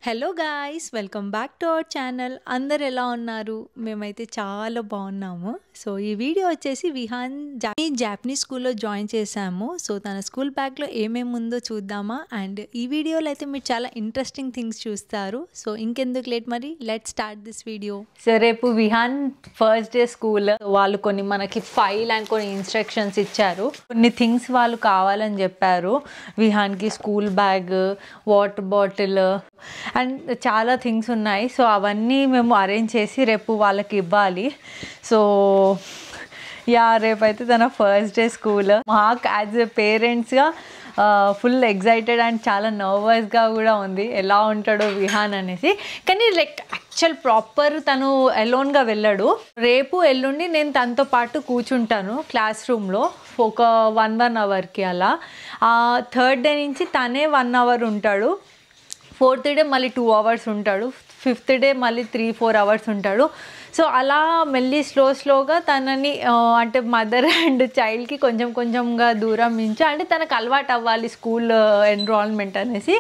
Hello guys, welcome back to our channel. అందరు ఎలా ఉన్నారు? మేమైతే చాలా బాగున్నాము. సో ఈ వీడియో వచ్చేసి విహాన్ జాపనీస్ స్కూల్లో జాయిన్ చేశాము. సో తన స్కూల్ బ్యాగ్లో ఏమేమి ఉందో చూద్దామా. అండ్ ఈ వీడియోలో అయితే మీరు చాలా ఇంట్రెస్టింగ్ థింగ్స్ చూస్తారు. సో ఇంకెందుకు లేట్, మరి let start this video. So రేపు విహాన్ ఫస్ట్ డే స్కూల్. వాళ్ళు కొన్ని మనకి ఫైల్ అండ్ కొన్ని ఇన్స్ట్రక్షన్స్ ఇచ్చారు. కొన్ని థింగ్స్ వాళ్ళు కావాలని చెప్పారు. విహాన్కి school bag, water bottle and చాలా థింగ్స్ ఉన్నాయి. సో అవన్నీ మేము అరేంజ్ చేసి రేపు వాళ్ళకి ఇవ్వాలి. సో రేపైతే తన ఫస్ట్ డే స్కూల్. మాకు యాజ్ ఎ పేరెంట్స్గా ఫుల్ ఎగ్జైటెడ్ అండ్ చాలా నర్వస్గా కూడా ఉంది ఎలా ఉంటాడో విహాన్ అనేసి. కానీ యాక్చువల్ ప్రాపర్ తను ఎలోన్గా వెళ్ళాడు. రేపు ఎల్లుండి నేను తనతో పాటు కూర్చుంటాను క్లాస్ రూమ్లో ఒక 1 అవర్కి అలా. థర్డ్ డే నుంచి తనే 1 అవర్ ఉంటాడు. ఫోర్త్ డే మళ్ళీ 2 అవర్స్ ఉంటాడు. ఫిఫ్త్ డే మళ్ళీ 3-4 అవర్స్ ఉంటాడు. సో అలా మెల్లి స్లోగా తనని అంటే మదర్ అండ్ చైల్డ్కి కొంచెంగా దూరం నుంచి అంటే తనకు అలవాటు అవ్వాలి స్కూల్ ఎన్రోల్మెంట్ అనేసి.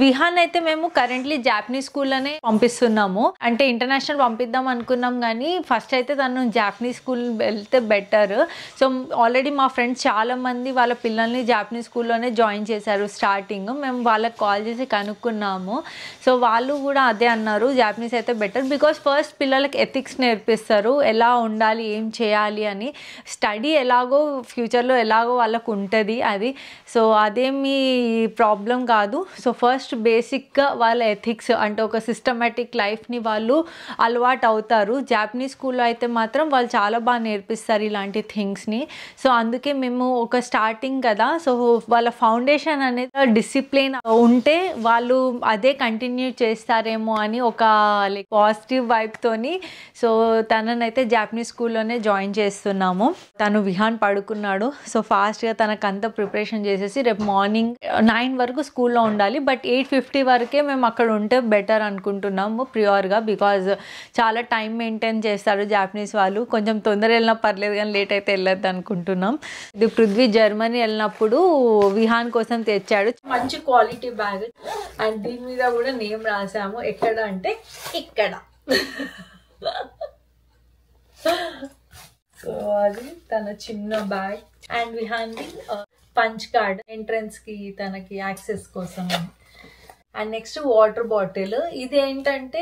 విహాన్ అయితే మేము కరెంట్లీ జాపనీస్ స్కూల్లోనే పంపిస్తున్నాము. అంటే ఇంటర్నేషనల్ పంపిద్దాం అనుకున్నాం, కానీ ఫస్ట్ అయితే తను జాపనీస్ స్కూల్ వెళ్తే బెటర్. సో ఆల్రెడీ మా ఫ్రెండ్స్ చాలామంది వాళ్ళ పిల్లల్ని జాపనీస్ స్కూల్లోనే జాయిన్ చేశారు స్టార్టింగ్. మేము వాళ్ళకి కాల్ చేసి కనుక్కున్నాము. సో వాళ్ళు కూడా అదే అన్నారు, జాపనీస్ అయితే బెటర్. బికాస్ ఫస్ట్ పిల్లలకి ఎథిక్స్ నేర్పిస్తారు, ఎలా ఉండాలి, ఏం చేయాలి అని. స్టడీ ఎలాగో ఫ్యూచర్లో ఎలాగో వాళ్ళకు ఉంటుంది అది. సో అదేమీ ప్రాబ్లం కాదు. సో ఫస్ట్ బేసిక్గా వాళ్ళ ఎథిక్స్ అంటే ఒక సిస్టమేటిక్ లైఫ్ని వాళ్ళు అలవాటు అవుతారు. జాపనీస్ స్కూల్లో అయితే మాత్రం వాళ్ళు చాలా బాగా నేర్పిస్తారు ఇలాంటి థింగ్స్ని. సో అందుకే మేము ఒక స్టార్టింగ్ కదా, సో వాళ్ళ ఫౌండేషన్ అనేది డిసిప్లిన్ ఉంటే వాళ్ళు అదే కంటిన్యూ చేస్తారేమో అని ఒక పాజిటివ్ వైబ్తోని సో తననైతే జాపనీస్ స్కూల్లోనే జాయిన్ చేస్తున్నాము. తను విహాన్ పడుకున్నాడు. సో ఫాస్ట్గా తనకంతా ప్రిపరేషన్ చేసేసి రేపు మార్నింగ్ 9 వరకు స్కూల్లో ఉండాలి. బట్ 8:50 వరకే మేము అక్కడ ఉంటే బెటర్ అనుకుంటున్నాము ప్రియోర్గా. బికాజ్ చాలా టైం మెయింటైన్ చేస్తారు జాపనీస్ వాళ్ళు. కొంచెం తొందర వెళ్ళినా పర్లేదు, కానీ లేట్ అయితే వెళ్ళొద్దు అనుకుంటున్నాం. ఇది పృథ్వీ జర్మనీ వెళ్ళినప్పుడు విహాన్ కోసం తెచ్చాడు మంచి క్వాలిటీ బ్యాగ్. అండ్ దీని మీద కూడా నేమ్ రాసాము. ఎక్కడ అంటే ఇక్కడ. సో అది తన చిన్న బ్యాగ్. అండ్ విహాన్ది పంచ్ కార్డ్ ఎంట్రన్స్ కి తనకి యాక్సెస్ కోసం. And next water bottle. ఇది ఏంటంటే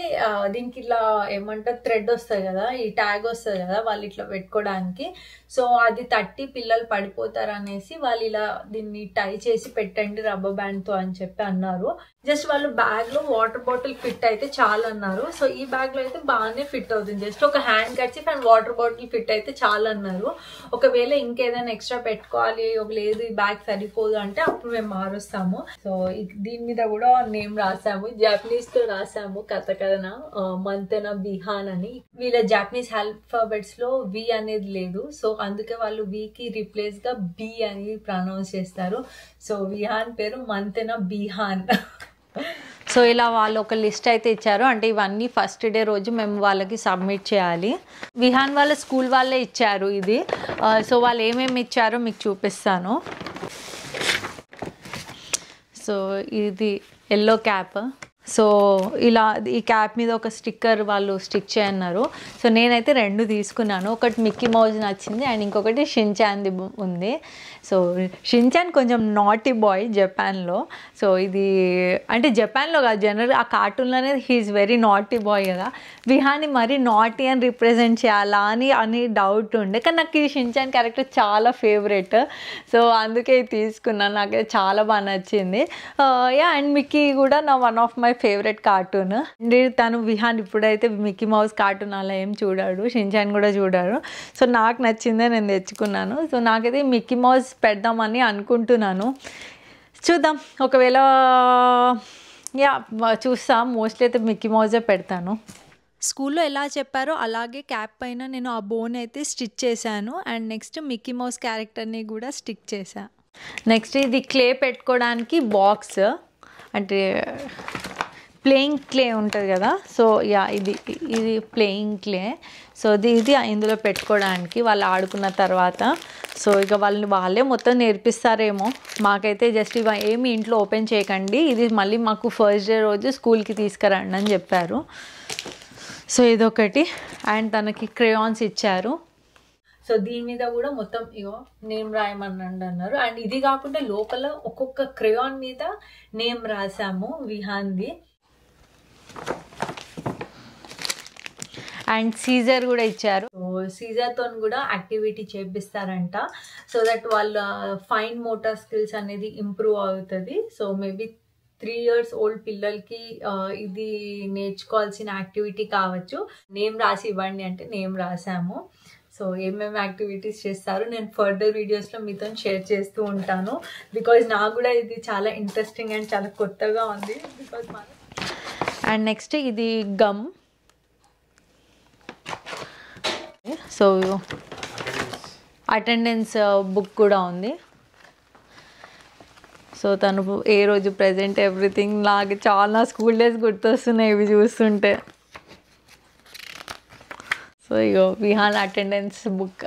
దీనికి ఇట్లా ఏమంటారు థ్రెడ్ వస్తుంది కదా, ఈ ట్యాగ్ వస్తుంది కదా వాళ్ళు ఇట్లా పెట్టుకోవడానికి. సో అది తట్టి పిల్లలు పడిపోతారు అనేసి వాళ్ళు ఇలా దీన్ని టై చేసి పెట్టండి రబ్బర్ బ్యాండ్తో అని చెప్పి అన్నారు. జస్ట్ వాళ్ళు బ్యాగ్లో వాటర్ బాటిల్ ఫిట్ అయితే చాలు అన్నారు. సో ఈ బ్యాగ్లో అయితే బాగానే ఫిట్ అవుతుంది. జస్ట్ ఒక hand kerchief and water bottle fit అయితే చాలు అన్నారు. ఒకవేళ ఇంకేదైనా ఎక్స్ట్రా పెట్టుకోవాలి, లేదు ఈ బ్యాగ్ సరిపోదు అంటే అప్పుడు మేము మారుస్తాము. సో దీని మీద కూడా నేమ్ రాసాము, జాపనీస్ తో రాసాము కథకథన మంతెన విహాన్ అని. వీళ్ళ జాపనీస్ ఆల్ఫాబెట్స్ లో వి అనేది లేదు. సో అందుకే వాళ్ళు వి కి రిప్లేస్ గా బి అని ప్రొనౌన్స్ చేస్తారు. సో విహాన్ పేరు మంతెన బిహాన్. సో ఇలా వాళ్ళు ఒక లిస్ట్ అయితే ఇచ్చారు. అంటే ఇవన్నీ ఫస్ట్ డే రోజు మేము వాళ్ళకి సబ్మిట్ చేయాలి. విహాన్ వాళ్ళ స్కూల్ వాళ్ళే ఇచ్చారు ఇది. సో వాళ్ళు ఏమేమి ఇచ్చారో మీకు చూపిస్తాను. సో ఇది ఎల్లో క్యాప్. సో ఇలా ఈ క్యాప్ మీద ఒక స్టిక్కర్ వాళ్ళు స్టిక్ చేయన్నారు. సో నేనైతే 2 తీసుకున్నాను. ఒకటి మిక్కీ మౌజ్ నచ్చింది అండ్ ఇంకొకటి షిన్చాన్ది ఉంది. సో షిన్చాన్ కొంచెం నాటీ బాయ్ జపాన్లో. సో ఇది అంటే జపాన్లో కాదు, జనరల్ ఆ కార్టూన్లోనే హీఈస్ వెరీ నాటీ బాయ్ కదా. విహాన్ని మరీ నాటీ అని రిప్రజెంట్ చేయాలా అని డౌట్ ఉండే, కానీ నాకు ఈ షిన్చాన్ క్యారెక్టర్ చాలా ఫేవరెట్. సో అందుకే తీసుకున్నాను, నాకైతే చాలా బాగా నచ్చింది. అండ్ మిక్కీ కూడా నా one of my favourite cartoon. తను విహాన్ ఇప్పుడైతే మిక్కీ మౌస్ కార్టూన్ అలా ఏం చూడాడు, షిన్చాన్ కూడా చూడాడు. సో నాకు నచ్చిందే నేను తెచ్చుకున్నాను. సో నాకైతే మిక్కీ మౌస్ పెడదామని అనుకుంటున్నాను. చూద్దాం, ఒకవేళ చూస్తాం. మోస్ట్లీ అయితే మిక్కీ మౌజే పెడతాను. స్కూల్లో ఎలా చెప్పారో అలాగే క్యాప్ పైన నేను ఆ బోన్ అయితే స్టిచ్ చేశాను. అండ్ నెక్స్ట్ మిక్కీ మౌస్ క్యారెక్టర్ని కూడా స్టిక్ చేశాను. నెక్స్ట్ ఇది క్లే పెట్టుకోవడానికి బాక్స్, అంటే ప్లేయింగ్ క్లే ఉంటుంది కదా, సో యా ఇది ప్లేయింగ్ క్లే. సో ఇది ఇందులో పెట్టుకోవడానికి వాళ్ళు ఆడుకున్న తర్వాత. సో ఇక వాళ్ళే మొత్తం నేర్పిస్తారేమో, మాకైతే జస్ట్ ఇవి ఏమి ఇంట్లో ఓపెన్ చేయకండి, ఇది మళ్ళీ మాకు ఫస్ట్ డే రోజు స్కూల్కి తీసుకురండి అని చెప్పారు. సో ఇదొకటి. అండ్ తనకి క్రేయాన్స్ ఇచ్చారు. సో దీని మీద కూడా మొత్తం ఇగో నేమ్ రాయమనండి అన్నారు. అండ్ ఇది కాకుండా లోపల ఒక్కొక్క క్రేయాన్ మీద నేమ్ రాసాము విహాన్ది. అండ్ సీజర్ కూడా ఇచ్చారు. సో సీజర్తో కూడా యాక్టివిటీ చేపిస్తారంట, సో దట్ వాళ్ళ ఫైన్ మోటార్ స్కిల్స్ అనేది ఇంప్రూవ్ అవుతుంది. సో మేబీ 3 years ఓల్డ్ పిల్లలకి ఇది నేర్చుకోవాల్సిన యాక్టివిటీ కావచ్చు. నేమ్ రాసి ఇవ్వండి అంటే నేమ్ రాసాము. సో ఏమేమి యాక్టివిటీస్ చేస్తారు నేను ఫర్దర్ వీడియోస్లో మీతో షేర్ చేస్తూ ఉంటాను, బికాజ్ నాకు కూడా ఇది చాలా ఇంట్రెస్టింగ్ అండ్ చాలా కొత్తగా ఉంది. బికాజ్ అండ్ నెక్స్ట్ ఇది గమ్. సో అటెండెన్స్ బుక్ కూడా ఉంది. సో తను ఏ రోజు ప్రెజెంట్ ఎవ్రీథింగ్. నాకు చాలా స్కూల్ డేస్ గుర్తొస్తున్నాయి ఇవి చూస్తుంటే. సో ఇగో విహాన్ అటెండెన్స్ బుక్.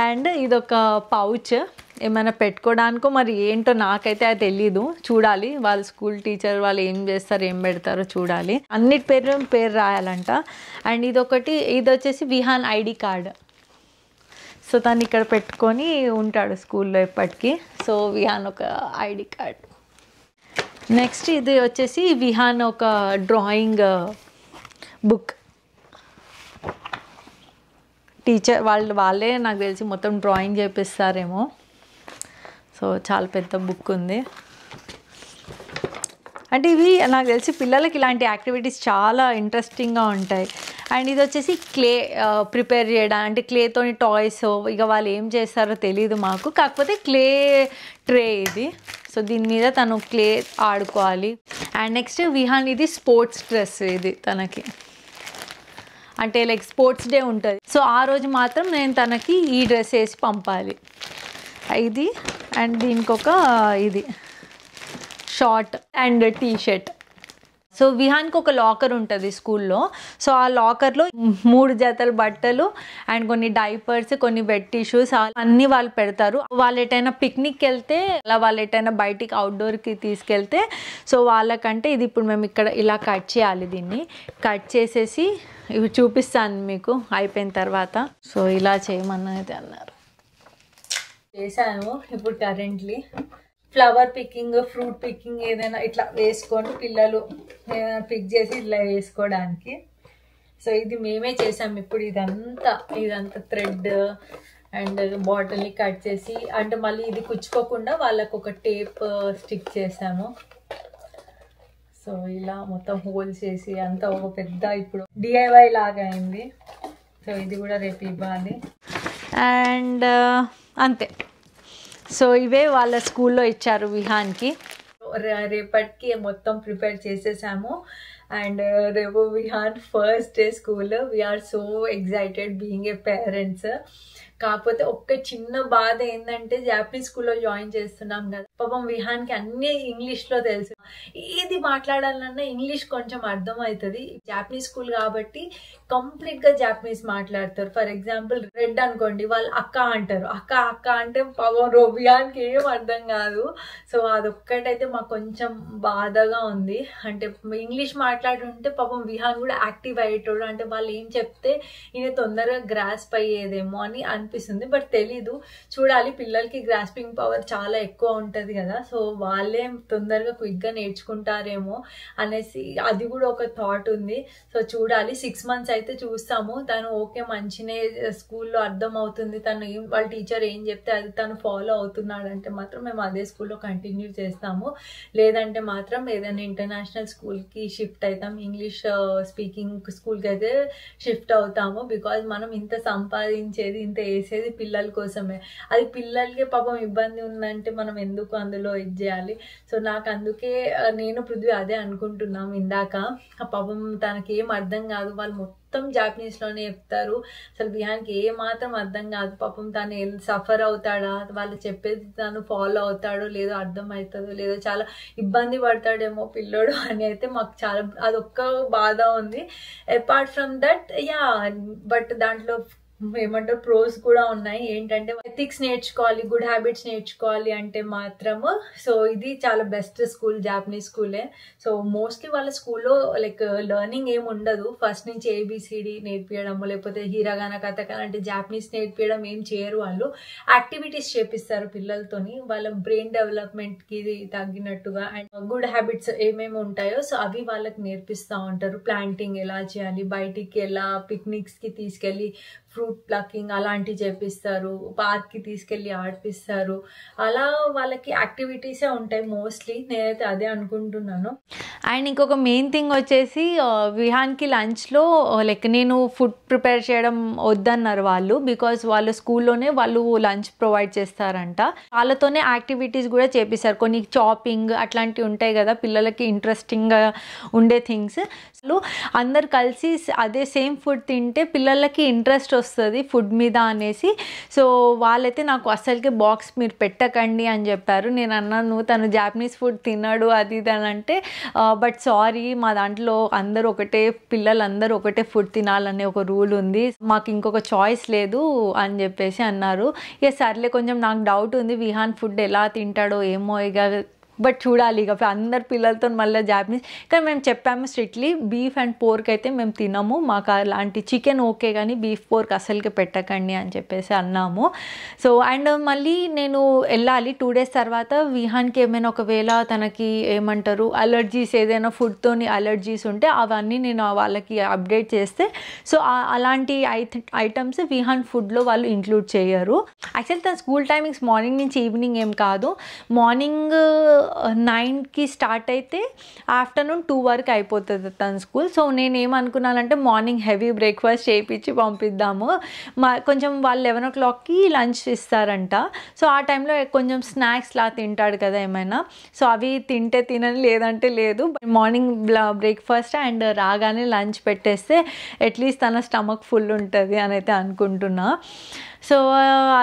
అండ్ ఇదొక పౌచ్, ఏమైనా పెట్టుకోవడానికో మరి ఏంటో నాకైతే అది తెలీదు, చూడాలి వాళ్ళ స్కూల్ టీచర్ వాళ్ళు ఏం చేస్తారు ఏం పెడతారో చూడాలి. అన్నిటి పేరు రాయాలంట. అండ్ ఇది వచ్చేసి విహాన్ ఐడి కార్డ్. సో తను ఇక్కడ పెట్టుకొని ఉంటాడు స్కూల్లో ఎప్పటికీ. సో విహాన్ ఒక ఐడి కార్డ్. నెక్స్ట్ ఇది వచ్చేసి విహాన్ ఒక డ్రాయింగ్ బుక్. టీచర్ వాళ్ళే నాకు తెలిసి మొత్తం డ్రాయింగ్ చేపిస్తారేమో. సో చాలా పెద్ద బుక్ ఉంది. అంటే ఇవి నాకు తెలిసి పిల్లలకి ఇలాంటి యాక్టివిటీస్ చాలా ఇంట్రెస్టింగ్గా ఉంటాయి. అండ్ ఇది వచ్చేసి క్లే ప్రిపేర్ చేయడం, అంటే క్లేతోని టాయ్స్ ఇక వాళ్ళు ఏం చేస్తారో తెలీదు మాకు, కాకపోతే క్లే ట్రే ఇది. సో దీని మీద తను క్లే ఆడుకోవాలి. అండ్ నెక్స్ట్ విహాన్ ఇది స్పోర్ట్స్ డ్రెస్, ఇది తనకి అంటే లైక్ స్పోర్ట్స్ డే ఉంటుంది. సో ఆ రోజు మాత్రం నేను తనకి ఈ డ్రెస్ వేసి పంపాలి ఇది. అండ్ దీనికి ఒక ఇది short and T shirt. So విహాన్కి ఒక లాకర్ ఉంటుంది స్కూల్లో. సో ఆ లాకర్లో 3 జతల బట్టలు అండ్ కొన్ని డైపర్స్, కొన్ని వెట్ టిష్యూస్ అన్నీ వాళ్ళు పెడతారు. వాళ్ళు ఎటైనా పిక్నిక్కి వెళ్తే, అలా వాళ్ళు ఎటైనా బయటికి అవుట్డోర్కి తీసుకెళ్తే, సో వాళ్ళకంటే ఇది ఇప్పుడు మేము ఇక్కడ ఇలా కట్ చేయాలి. దీన్ని కట్ చేసేసి ఇవి చూపిస్తాను మీకు అయిపోయిన తర్వాత. సో ఇలా చేయమన్నది అన్నారు, చేశాను. ఇప్పుడు currently flower picking, fruit picking ఏదైనా ఇట్లా వేసుకొని పిల్లలు పిక్ చేసి ఇట్లా వేసుకోవడానికి. సో ఇది మేమే చేసాము ఇప్పుడు. ఇదంతా థ్రెడ్ అండ్ బాటిల్ని కట్ చేసి, అంటే మళ్ళీ ఇది కుచ్చుకోకుండా వాళ్ళకు ఒక టేప్ స్టిక్ చేసాము. సో ఇలా మొత్తం హోల్స్ చేసి అంతా ఒక పెద్ద ఇప్పుడు డిఐవై లాగా అయింది. సో ఇది కూడా రేపు ఇవ్వాలి. అండ్ అంతే. సో ఇవే వాళ్ళ స్కూల్లో ఇచ్చారు విహాన్కి. రేపటికి మొత్తం ప్రిపేర్ చేసేసాము. అండ్ రేపు Vihaan first day school. We're so excited being a parents. కాకపోతే ఒక్క చిన్న బాధ ఏంటంటే జాపనీస్ స్కూల్లో జాయిన్ చేస్తున్నాం కదా, పాపం విహాన్కి అన్నీ ఇంగ్లీష్లో తెలుసు. ఏది మాట్లాడాలన్నా ఇంగ్లీష్ కొంచెం అర్థం అవుతుంది. జాపనీస్ స్కూల్ కాబట్టి కంప్లీట్గా జాపనీస్ మాట్లాడతారు. ఫర్ ఎగ్జాంపుల్ రెడ్ అనుకోండి, వాళ్ళు అక్క అంటారు. అక్క అక్క అంటే పాపం విహాన్కి ఏం అర్థం కాదు. సో అదొక్కటైతే మాకు కొంచెం బాధగా ఉంది. అంటే ఇంగ్లీష్ మాట్లాడుంటే పాపం విహాన్ కూడా యాక్టివ్ అయ్యేటోడు. అంటే వాళ్ళు ఏం చెప్తే ఈయన తొందరగా గ్రాస్ప్ అయ్యేదేమో అని అనిపిస్తుంది. బట్ తెలీదు, చూడాలి. పిల్లలకి గ్రాస్పింగ్ పవర్ చాలా ఎక్కువ ఉంటుంది కదా, సో వాళ్ళే తొందరగా క్విక్గా నేర్చుకుంటారేమో అనేసి అది కూడా ఒక థాట్ ఉంది. సో చూడాలి. 6 months అయితే చూస్తాము. తను ఓకే మంచినే స్కూల్లో అర్థం అవుతుంది, తను వాళ్ళ టీచర్ ఏం చెప్తే అది తను ఫాలో అవుతున్నాడంటే మాత్రం మేము అదే స్కూల్లో కంటిన్యూ చేస్తాము. లేదంటే మాత్రం ఏదైనా ఇంటర్నేషనల్ స్కూల్కి షిఫ్ట్ అవుతాం, ఇంగ్లీష్ స్పీకింగ్ స్కూల్కి అయితే షిఫ్ట్ అవుతాము. బికాజ్ మనం ఇంత సంపాదించేది, ఇంత వేసేది పిల్లల కోసమే. అది పిల్లలకి పాపం ఇబ్బంది ఉందంటే మనం ఎందుకు అందులో ఇది చేయాలి. సో నాకు అందుకే నేను పృథ్వీ అదే అనుకుంటున్నాం ఇందాక. పాపం తనకి ఏం అర్థం కాదు, వాళ్ళు మొత్తం జాపనీస్లోనే చెప్తారు. అసలు విహాన్కి ఏ మాత్రం అర్థం కాదు. పాపం తను సఫర్ అవుతాడా, వాళ్ళు చెప్పేది తను ఫాలో అవుతాడో లేదో, అర్థం అవుతుందో లేదో, చాలా ఇబ్బంది పడతాడేమో పిల్లోడు అని అయితే మాకు చాలా అదొక్క బాధ ఉంది. అపార్ట్ ఫ్రమ్ దట్ బట్ దాంట్లో ఏమంటారు ప్రోస్ కూడా ఉన్నాయి. ఏంటంటే ఎథిక్స్ నేర్చుకోవాలి, గుడ్ హ్యాబిట్స్ నేర్చుకోవాలి అంటే మాత్రము సో ఇది చాలా బెస్ట్ స్కూల్, జాపనీస్ స్కూలే. సో మోస్ట్లీ వాళ్ళ స్కూల్లో లైక్ లెర్నింగ్ ఏమి ఉండదు. ఫస్ట్ నుంచి ఏబిసిడి నేర్పించడము, లేకపోతే హిరాగానా, కథకన అంటే జాపనీస్ నేర్పించడం ఏం చేయరు. వాళ్ళు యాక్టివిటీస్ చేపిస్తారు పిల్లలతోని, వాళ్ళ బ్రెయిన్ డెవలప్మెంట్కి తగ్గినట్టుగా. అండ్ గుడ్ హ్యాబిట్స్ ఏమేమి ఉంటాయో సో అవి వాళ్ళకి నేర్పిస్తూ ఉంటారు. ప్లాంటింగ్ ఎలా చేయాలి, బయటికి ఎలా పిక్నిక్స్కి తీసుకెళ్ళి ఫ్రూట్ ప్లకింగ్ అలాంటివి చేపిస్తారు, పార్క్కి తీసుకెళ్ళి ఆడిపిస్తారు. అలా వాళ్ళకి యాక్టివిటీసే ఉంటాయి మోస్ట్లీ, నేనైతే అదే అనుకుంటున్నాను. అండ్ ఇంకొక మెయిన్ థింగ్ వచ్చేసి విహాన్కి లంచ్లో లైక్ నేను ఫుడ్ ప్రిపేర్ చేయడం వద్దన్నారు వాళ్ళు, బికాజ్ వాళ్ళ స్కూల్లోనే వాళ్ళు లంచ్ ప్రొవైడ్ చేస్తారంట. వాళ్ళతోనే యాక్టివిటీస్ కూడా చేపిస్తారు, కొన్ని చాపింగ్ అట్లాంటివి ఉంటాయి కదా పిల్లలకి ఇంట్రెస్టింగ్గా ఉండే థింగ్స్. అందరు కలిసి అదే సేమ్ ఫుడ్ తింటే పిల్లలకి ఇంట్రెస్ట్ వస్తుంది ఫుడ్ మీద అనేసి. సో వాళ్ళైతే నాకు అసలుకి బాక్స్ మీరు పెట్టకండి అని చెప్పారు. నేను అన్నాను తను జాపనీస్ ఫుడ్ తిన్నాడు అది ఇది అని అంటే, బట్ సారీ మా దాంట్లో అందరూ ఒకటే, పిల్లలందరూ ఒకటే ఫుడ్ తినాలనే ఒక రూల్ ఉంది, మాకు ఇంకొక చాయిస్ లేదు అని చెప్పేసి అన్నారు. ఇక సర్లే, కొంచెం నాకు డౌట్ ఉంది విహాన్ ఫుడ్ ఎలా తింటాడో ఏమో ఇక, బట్ చూడాలి ఇక అందరు పిల్లలతో మళ్ళీ జాపనీస్. కానీ మేము చెప్పాము స్ట్రిక్ట్లీ బీఫ్ అండ్ పోర్క్ అయితే మేము తినము, మాకు అలాంటి చికెన్ ఓకే కానీ బీఫ్ పోర్క్ అసలుకి పెట్టకండి అని చెప్పేసి అన్నాము. సో అండ్ మళ్ళీ నేను వెళ్ళాలి 2 days తర్వాత. విహాన్కి ఏమైనా ఒకవేళ తనకి ఏమంటారు అలర్జీస్, ఏదైనా ఫుడ్తోని అలర్జీస్ ఉంటే అవన్నీ నేను వాళ్ళకి అప్డేట్ చేస్తే సో అలాంటి ఐటమ్స్ విహాన్ ఫుడ్లో వాళ్ళు ఇంక్లూడ్ చేయరు. యాక్చువల్లీ తన స్కూల్ టైమింగ్స్ మార్నింగ్ నుంచి ఈవినింగ్ ఏం కాదు, మార్నింగ్ 9కి స్టార్ట్ అయితే ఆఫ్టర్నూన్ 2 వరకు అయిపోతుంది తన స్కూల్. సో నేను ఏమనుకున్నానంటే మార్నింగ్ హెవీ బ్రేక్ఫాస్ట్ చేయించి పంపిద్దాము, కొంచెం వాళ్ళు 11 o'clockకి లంచ్ ఇస్తారంట. సో ఆ టైంలో కొంచెం స్నాక్స్ లా తింటాడు కదా ఏమైనా, సో అవి తింటే తినని లేదంటే లేదు. మార్నింగ్ బ్రేక్ఫాస్ట్ అండ్ రాగానే లంచ్ పెట్టేస్తే అట్లీస్ట్ తన స్టమక్ ఫుల్ ఉంటుంది అని అయితే అనుకుంటున్నా. సో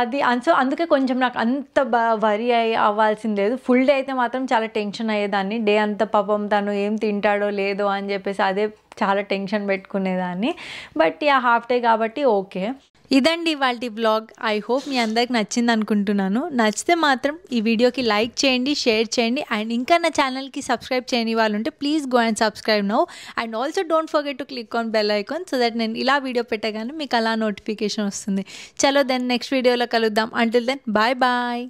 అది అందుకే కొంచెం నాకు అంత వరి అవ్వాల్సింది లేదు. ఫుల్ డే అయితే మాత్రం చాలా టెన్షన్ అయ్యేదాన్ని, డే అంతా పాపం తను ఏం తింటాడో లేదో అని చెప్పేసి అదే చాలా టెన్షన్ పెట్టుకునేదాన్ని. బట్ హాఫ్ డే కాబట్టి ఓకే. ఇదండి ఇవాల్టి వ్లాగ్. ఐ హోప్ మీ అందరికి నచ్చింది అనుకుంటున్నాను. నచ్చితే మాత్రం ఈ వీడియోకి లైక్ చేయండి, షేర్ చేయండి, అండ్ ఇంకా నా ఛానల్కి సబ్స్క్రైబ్ చేయని వాళ్ళు ఉంటే please go and subscribe now. And also don't forget to click on bell icon so that నేను ఇలా వీడియో పెట్టగానే మీకు అలా నోటిఫికేషన్ వస్తుంది. చలో దెన్ నెక్స్ట్ వీడియోలో కలుద్దాం. Until then bye bye.